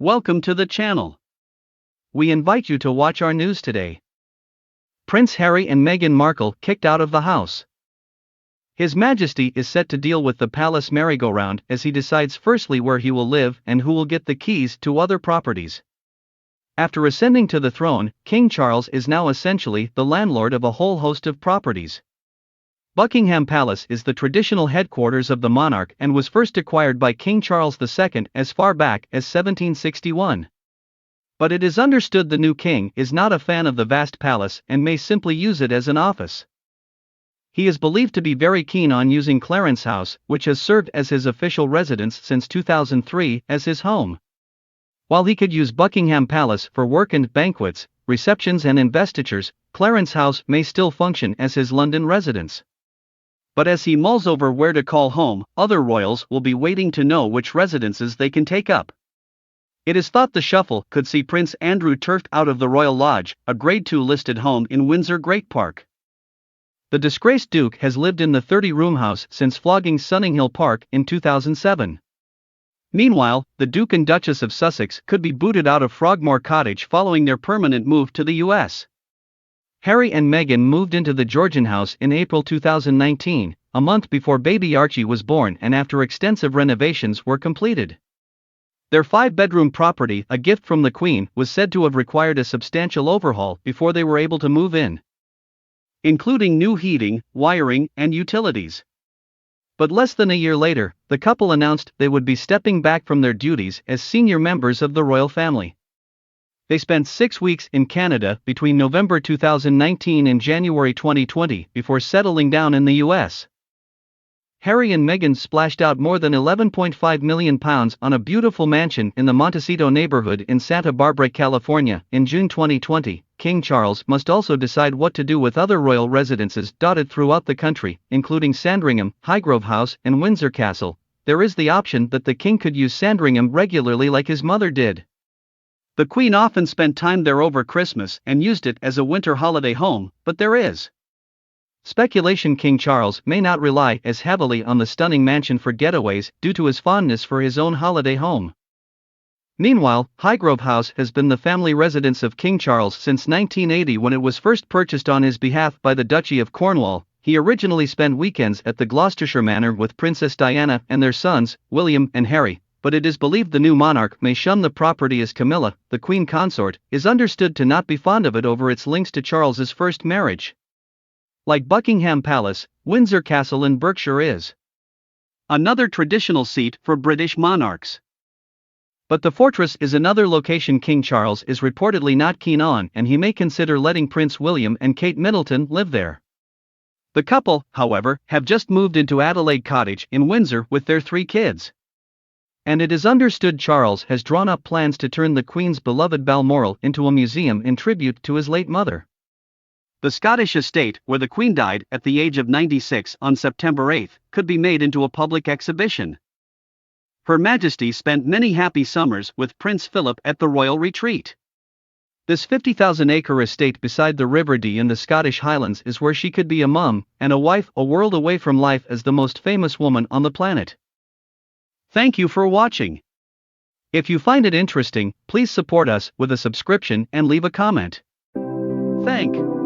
Welcome to the channel. We invite you to watch our news today. Prince Harry and Meghan Markle kicked out of the house. His Majesty is set to deal with the palace merry-go-round as he decides firstly where he will live and who will get the keys to other properties. After ascending to the throne, King Charles is now essentially the landlord of a whole host of properties. Buckingham Palace is the traditional headquarters of the monarch and was first acquired by King Charles II as far back as 1761. But it is understood the new king is not a fan of the vast palace and may simply use it as an office. He is believed to be very keen on using Clarence House, which has served as his official residence since 2003, as his home. While he could use Buckingham Palace for work and banquets, receptions and investitures, Clarence House may still function as his London residence. But as he mulls over where to call home, other royals will be waiting to know which residences they can take up. It is thought the shuffle could see Prince Andrew turfed out of the Royal Lodge, a Grade 2 listed home in Windsor Great Park. The disgraced Duke has lived in the 30-room house since flogging Sunninghill Park in 2007. Meanwhile, the Duke and Duchess of Sussex could be booted out of Frogmore Cottage following their permanent move to the US. Harry and Meghan moved into the Georgian house in April 2019, a month before baby Archie was born and after extensive renovations were completed. Their 5-bedroom property, a gift from the Queen, was said to have required a substantial overhaul before they were able to move in, including new heating, wiring, and utilities. But less than a year later, the couple announced they would be stepping back from their duties as senior members of the royal family. They spent 6 weeks in Canada between November 2019 and January 2020 before settling down in the US. Harry and Meghan splashed out more than £11.5 million on a beautiful mansion in the Montecito neighborhood in Santa Barbara, California, in June 2020. King Charles must also decide what to do with other royal residences dotted throughout the country, including Sandringham, Highgrove House, and Windsor Castle. There is the option that the king could use Sandringham regularly like his mother did. The Queen often spent time there over Christmas and used it as a winter holiday home, but there is speculation King Charles may not rely as heavily on the stunning mansion for getaways due to his fondness for his own holiday home. Meanwhile, Highgrove House has been the family residence of King Charles since 1980 when it was first purchased on his behalf by the Duchy of Cornwall. He originally spent weekends at the Gloucestershire Manor with Princess Diana and their sons, William and Harry, but it is believed the new monarch may shun the property as Camilla, the Queen consort, is understood to not be fond of it over its links to Charles's first marriage. Like Buckingham Palace, Windsor Castle in Berkshire is another traditional seat for British monarchs. But the fortress is another location King Charles is reportedly not keen on, and he may consider letting Prince William and Kate Middleton live there. The couple, however, have just moved into Adelaide Cottage in Windsor with their 3 kids. And it is understood Charles has drawn up plans to turn the Queen's beloved Balmoral into a museum in tribute to his late mother. The Scottish estate, where the Queen died at the age of 96 on September 8, could be made into a public exhibition. Her Majesty spent many happy summers with Prince Philip at the royal retreat. This 50,000-acre estate beside the River Dee in the Scottish Highlands is where she could be a mum and a wife, a world away from life as the most famous woman on the planet. Thank you for watching. If you find it interesting, please support us with a subscription and leave a comment. Thank you.